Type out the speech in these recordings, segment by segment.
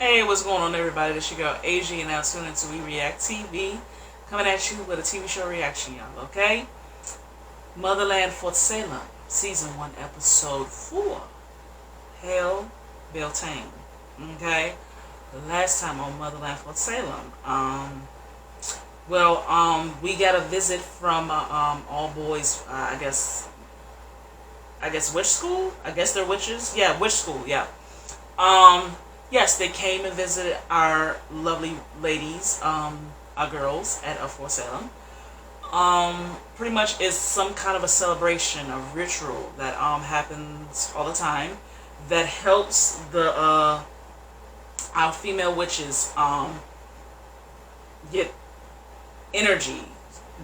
Hey, what's going on, everybody? This your girl AJ, and now tune into AjaWRTV, coming at you with a TV show reaction, y'all. Okay, Motherland for Salem, season 1, episode 4. Hail Beltane. Okay, the last time on Motherland for Salem, we got a visit from all boys. I guess witch school. I guess they're witches. Yeah, witch school. Yeah. Um, yes, they came and visited our lovely ladies, our girls at Fort Salem. Pretty much is some kind of a celebration, a ritual that happens all the time that helps the our female witches get energy,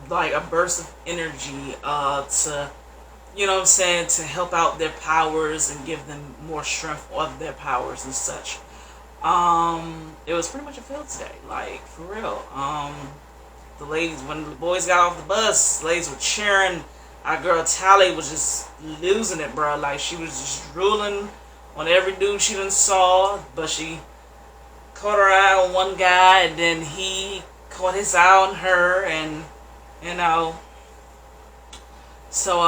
like a burst of energy to, you know what I'm saying, to help out their powers and give them more strength of their powers and such. It was pretty much a field today, like for real. The ladies, when the boys got off the bus, the ladies were cheering. Our girl Tally was just losing it, bro. Like she was just drooling on every dude she done saw, but she caught her eye on one guy, and then he caught his eye on her, and you know. So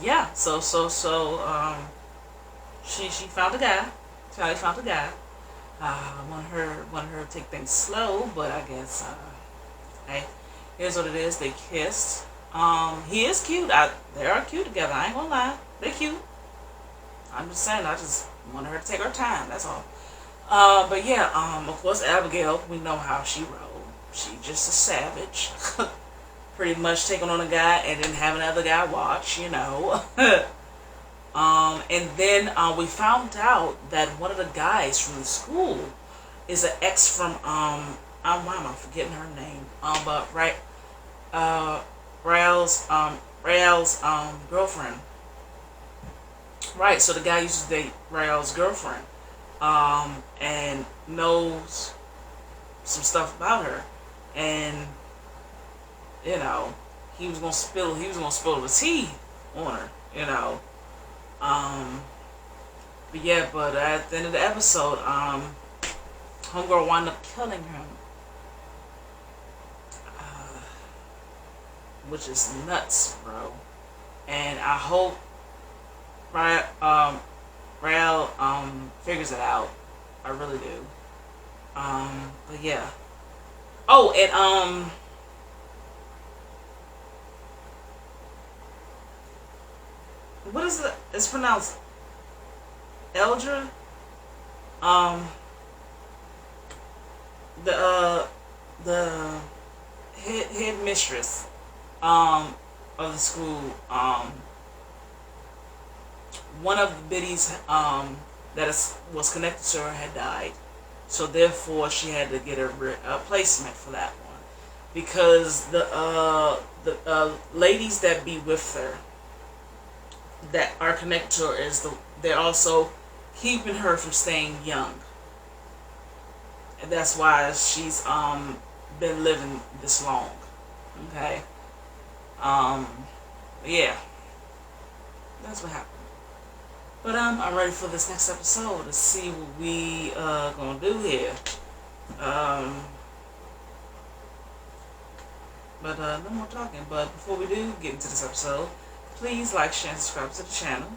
yeah. She found a guy. Tally found a guy. Wanted her to take things slow, but I guess hey, here's what it is. They kissed. He is cute. They are cute together. I ain't gonna lie. They cute. I'm just saying. I just wanted her to take her time. That's all. But yeah. Of course, Abigail. We know how she rolled. She just a savage. Pretty much taking on a guy and then having another guy watch. You know. And then we found out that one of the guys from the school is an ex from why am I forgetting her name? But right, Rael's girlfriend. Right, so the guy used to date Rael's girlfriend, and knows some stuff about her, and you know he was gonna spill the tea on her, you know. But yeah, but at the end of the episode, homegirl wound up killing him, which is nuts, bro. And I hope Rael figures it out. I really do. But yeah. Oh, and what is it? It's pronounced Eldra. Um, the head mistress of the school, one of the biddies was connected to her had died, so therefore she had to get a replacement for that one, because the ladies that be with her that are connected to her they're also keeping her from staying young, and that's why she's been living this long. Okay. Yeah, that's what happened. But I'm ready for this next episode to see what we gonna do here. Um, but no more talking. But before we do get into this episode, please like, share, and subscribe to the channel.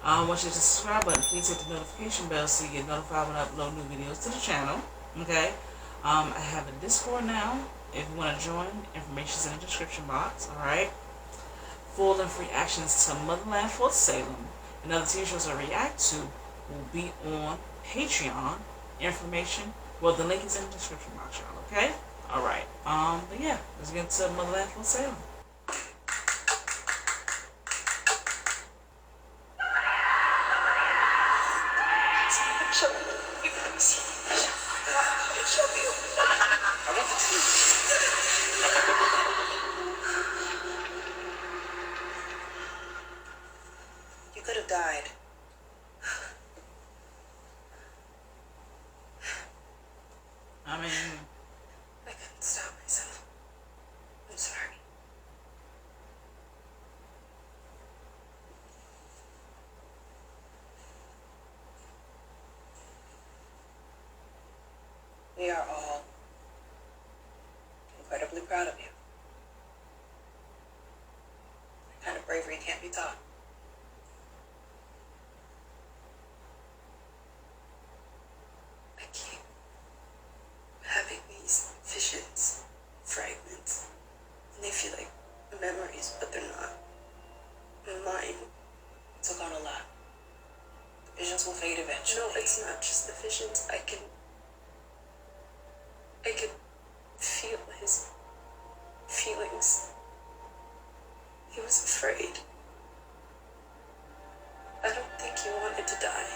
I want you to subscribe button. Please hit the notification bell so you get notified when I upload new videos to the channel. Okay. I have a Discord now. If you want to join, information's in the description box. Alright. Full and free actions to Motherland for Salem and other TV shows I react to will be on Patreon. Information, well, the link is in the description box, y'all. Okay. Alright. But yeah, let's get into Motherland for Salem. You could have died. I mean, I couldn't stop myself. I'm sorry. you thought? I keep having these visions, fragments, and they feel like memories, but they're not mine. Took on a lot. The visions will fade eventually. No, it's not just the visions. I can feel his feelings. He was afraid. I don't think he wanted to die.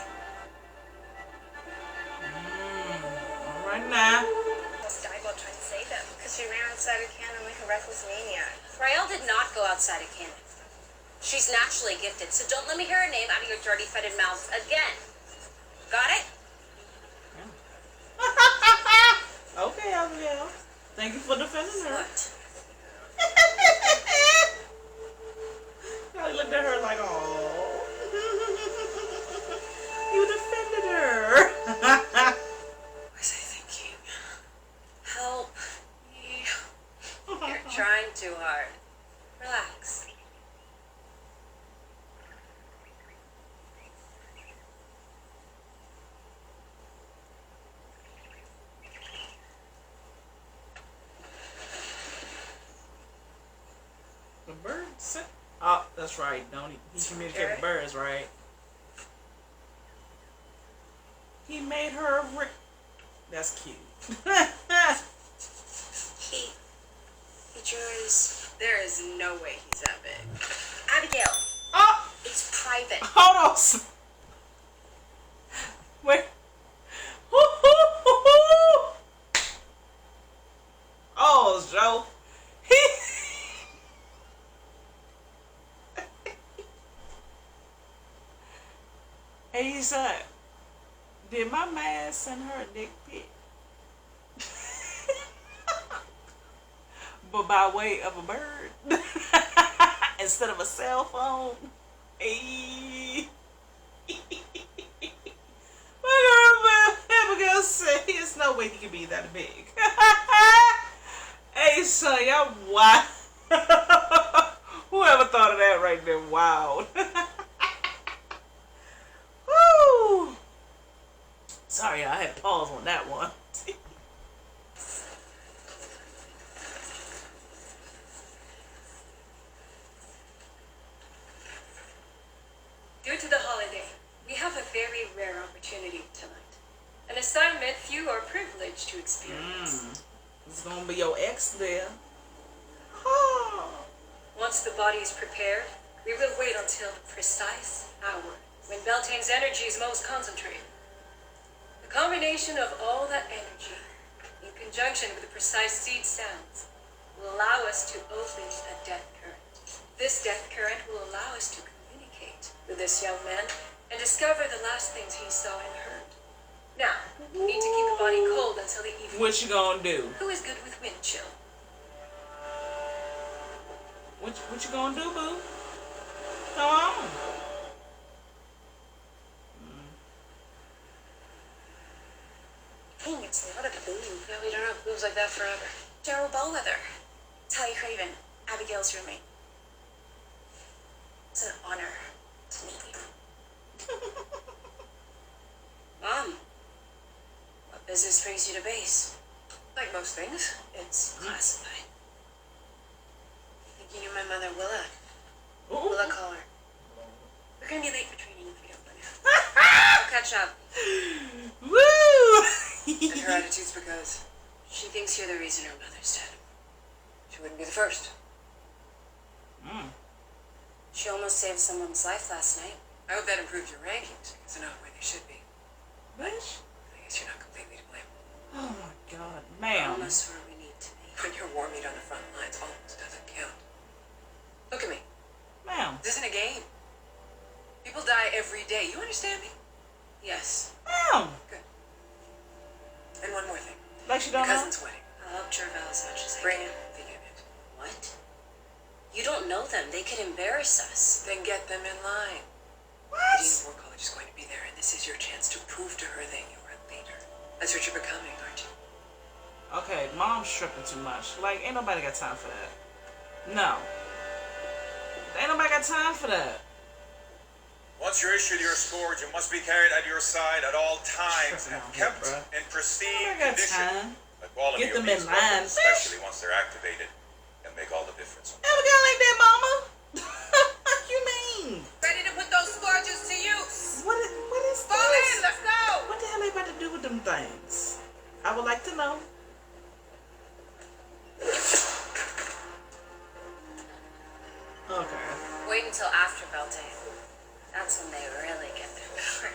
All right now. Almost died while trying to save them because she ran outside a cannon like a reckless maniac. Rael did not go outside a cannon. She's naturally gifted, so don't let me hear her name out of your dirty, fetid mouths again. Got it? Okay, Abigail. Thank you for defending her. What? I looked at her like, oh, you defended her. I say thank you. Help me. You're trying too hard. Relax. The bird sent. Oh, that's right. Don't he communicated with birds, right? He made her. That's cute. He drew his... There is no way he's that big. Abigail, Oh, it's private. hold on. Wait. Oh, Joe. Hey, he said, did my man send her a dick pic? But by way of a bird instead of a cell phone. Hey. My girl Abigail said there's no way he could be that big. Hey, son, y'all wild. Whoever thought of that right there, wild. Woo! Sorry, I had to pause on that one. Due to the holiday, we have a very rare opportunity tonight. An assignment few are privileged to experience. It's gonna be your ex there. Oh. Once the body is prepared, we will wait until the precise hour when Beltane's energy is most concentrated. The combination of all that energy, in conjunction with the precise seed sounds, will allow us to open a death current. This death current will allow us to communicate with this young man and discover the last things he saw and heard. Now, we need to keep the body cold until the evening. What you gonna do? Who is good with wind chill? What you gonna do, boo? Come on. Dang, it's not a boo. Yeah, we don't have boobs like that forever. Gerald Bellwether. Tally Craven, Abigail's roommate. It's an honor to meet you. Mom, what business brings you to base? Like most things. It's classified. Think you knew my mother, Willa? Ooh. Willa Caller. We're gonna be late for training if we don't go now. We'll catch up. Woo! And her attitude's because She thinks you're the reason her mother's dead. she wouldn't be the first. She almost saved someone's life last night. I hope that improves your rankings, because they're not where they should be. Bitch. I guess you're not completely to blame. Oh my God, We're ma'am. almost where we need to be. When you're war meat on the front lines, almost doesn't count. Look at me. Ma'am. This isn't a game. People die every day. You understand me? Yes. Ma'am. Good. And one more thing. Like she Your don't know. cousin's wedding. I'll help Jervell as much as I Bring can. the unit. What? You don't know them. They could embarrass us. Then get them in line. The What? Dean of War College is going to be there, and this is your chance to prove to her that you're a leader. That's what you're becoming, aren't you? Okay, mom's stripping too much. Like, ain't nobody got time for that. No. Ain't nobody got time for that. Once you're issued your scourge, it must be carried at your side at all times and kept in pristine condition. The quality Get of them in these line, weapons, especially once they're activated, can make all the difference. Abigail ain't that, mama. What you mean? Ready to put those scourges to use. What is Fall in, this? let's go. What the hell they about to do with them things? I would like to know. Okay. Wait until after Beltane. That's when they really get their power.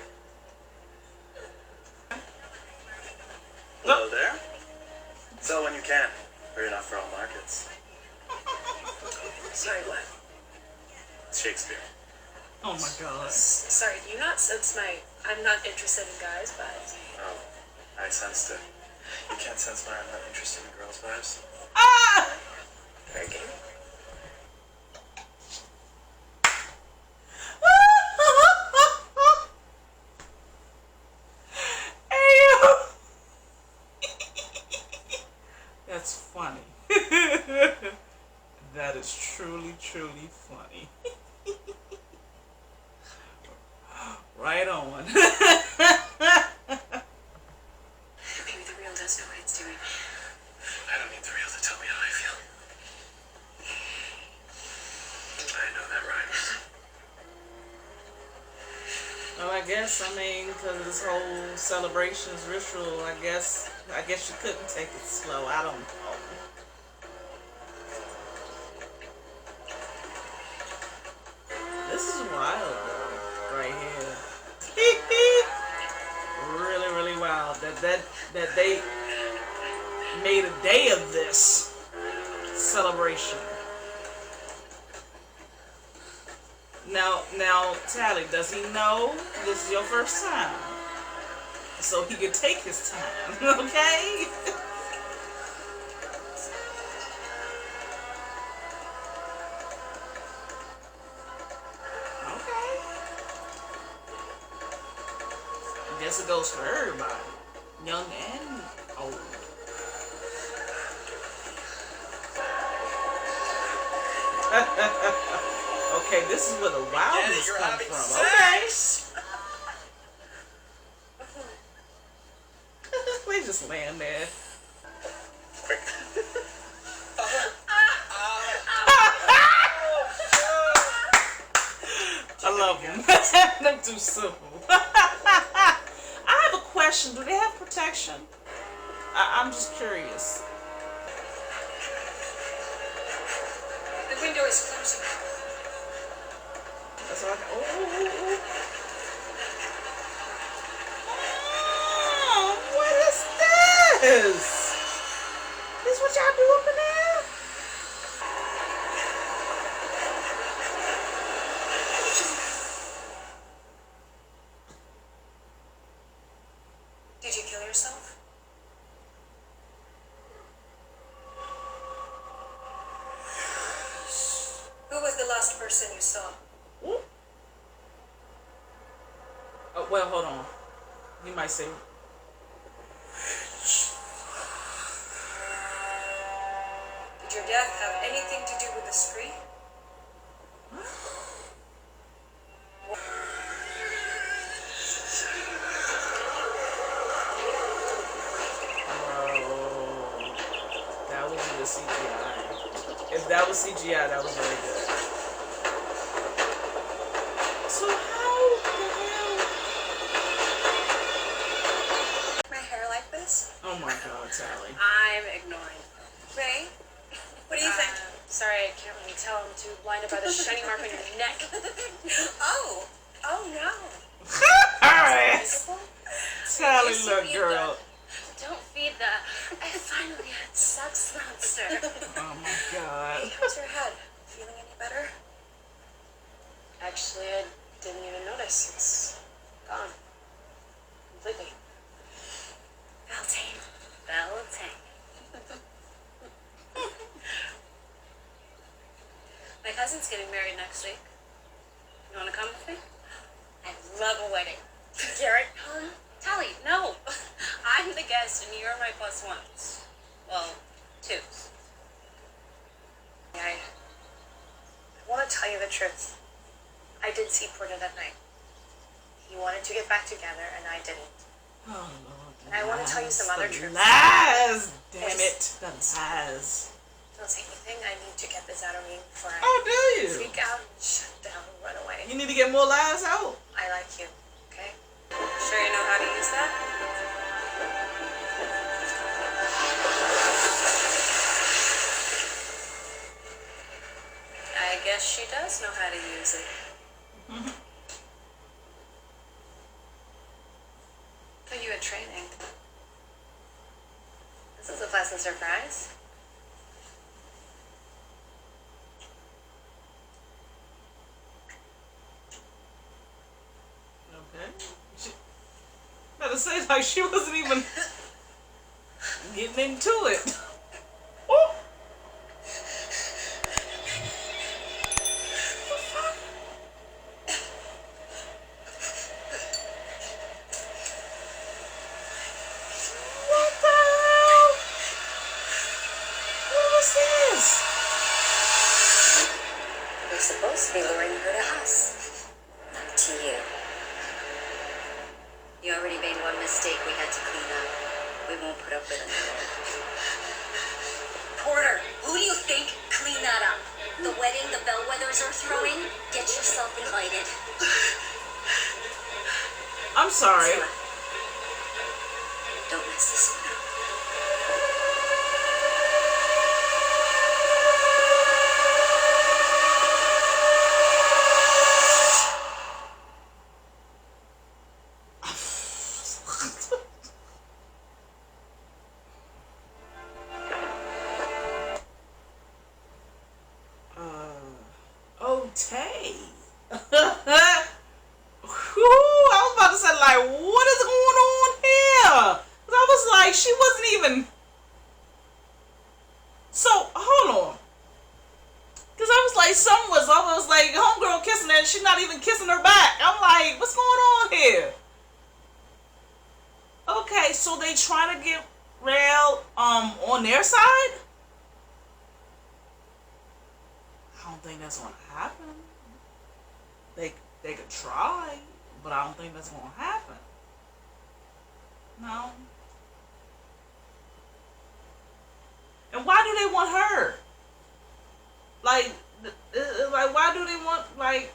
Hello there. Sell when you can. Hurry not for all markets. Sorry, what? It's Shakespeare. Oh my god. Sorry, do you not sense I'm not interested in guys' vibes? Oh, I sensed it. You can't sense why I'm not interested in girls' vibes. Ah! Fair game. That's funny. That is truly, truly funny. Right on. Maybe the real does know what it's doing. I don't need the real to tell me how I feel. I know that rhymes. Well, I mean, because of this whole celebrations ritual, I guess you couldn't take it slow. I don't know. This is wild, though, right here. Really, really wild that they made a day of this celebration. Now, Tally, does he know this is your first time? So he could take his time, okay? Okay. I guess it goes for everybody, young and old. Okay, this is where the wildness comes from. Okay. We just land there. Quick. I love them. Them too simple. I have a question. Do they have protection? I'm just curious. The window is closing. That's all I can. Oh, what is this? This what y'all do up in there? Did you kill yourself? Who was the last person you saw? Ooh. Oh, well, hold on. You might say. Did your death have anything to do with the spree? That was the CGI. If that was CGI, that was very good. So how the hell? My hair like this? Oh my god, Sally. I'm ignoring. Ray? What do you think? Sorry, I can't really tell. I'm too blinded by the shiny mark on your neck. Oh no. Alright. Sally, look, girl. Don't feed the I finally had sex monster. Oh my god. How's your head? Feeling any better? Actually, I didn't even notice. It's gone. Completely. Beltane. Beltane. My cousin's getting married next week. You want to come with me? I love a wedding. Garrett, come. Tally, no. I'm the guest and you're my plus ones. Well, twos. I I want to tell you the truth. I did see Porter that night. He wanted to get back together, and I didn't. Oh, Lord. And I want to tell you some other truths. Lies! Damn it. The lies. Don't say anything. I need to get this out of me before I Oh, do you? freak out, shut down, and run away. You need to get more lies out. I like you, okay? Sure you know how to use that? I guess she does know how to use it. Put you in training. This is a pleasant surprise. Okay. Gotta say, like, she wasn't even getting into it. Oh! What the hell? What was this? We're supposed to be luring her to us. Not to you. You already made one mistake we had to clean up. We won't put up with another. Porter, who do you think cleaned that up? The wedding the Bellwethers are throwing? Get yourself invited. I'm sorry. Zilla, don't mess this one up. Oh, Tay. Whew, I was about to say, like, what is going on here? 'Cause I was like, she wasn't even. So, hold on. Because I was like, something was up. I was like, homegirl kissing her and she's not even kissing her back. I'm like, what's going on here? Okay, so they trying to get Rail on their side? I don't think that's gonna happen. They could try, but I don't think that's gonna happen. No. And why do they want her? Like why do they want like?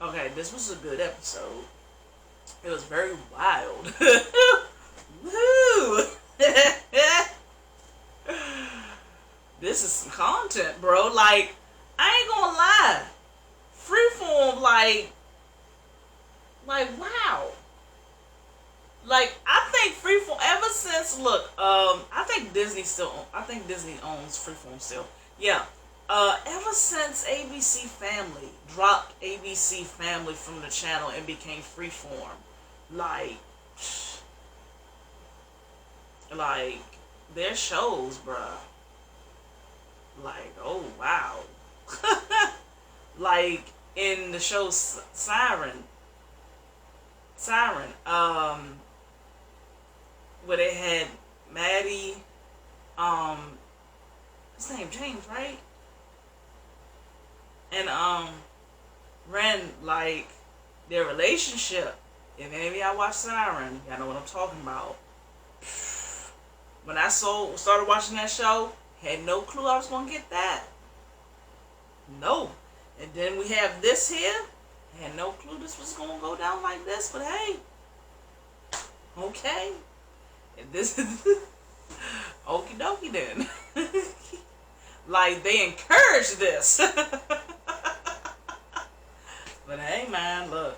Okay, this was a good episode. It was very wild. Woo! This is some content, bro. Like, I ain't gonna lie. Freeform, like wow. Like, I think Freeform ever since I think Disney owns Freeform still. Yeah. Ever since ABC Family dropped ABC Family from the channel and became Freeform, like their shows, bruh. Like, oh wow. Like in the show Siren, where they had Maddie, his name James, right? And Ren, like their relationship. If any of y'all watch Siren, y'all know what I'm talking about. When I started watching that show, had no clue I was gonna get that. No. And then we have this here. Had no clue this was gonna go down like this, but hey. Okay. And this is okie dokie then. Like they encourage this. But hey man, look.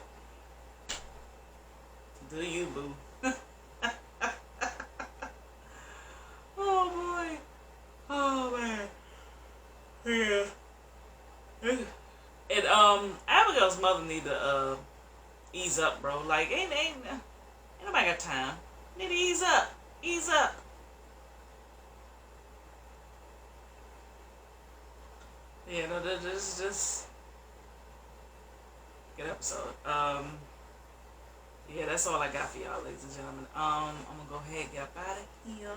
Do you, boo. Oh boy. Oh man. Yeah. And Abigail's mother need to ease up, bro. Like ain't nobody got time. Need to ease up. Ease up. Yeah, no, this is just good episode. Yeah, that's all I got for y'all, ladies and gentlemen. I'm gonna go ahead and get up out of here.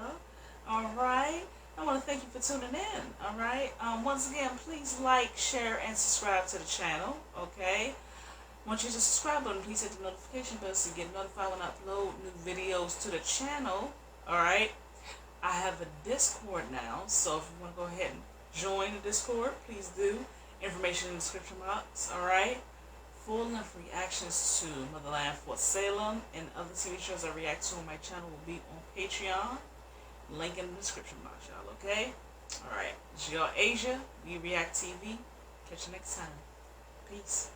Alright. I want to thank you for tuning in. All right. Once again, please like, share, and subscribe to the channel. Okay. Once you hit the subscribe button, please hit the notification bell so you get notified when I upload new videos to the channel. All right. I have a Discord now, so if you want to go ahead and join the Discord, please do. Information in the description box. All right. Full-length reactions to Motherland for Salem and other TV shows I react to on my channel will be on Patreon. Link in the description box, y'all, okay? Alright, it's your AjaWRTV. Catch you next time. Peace.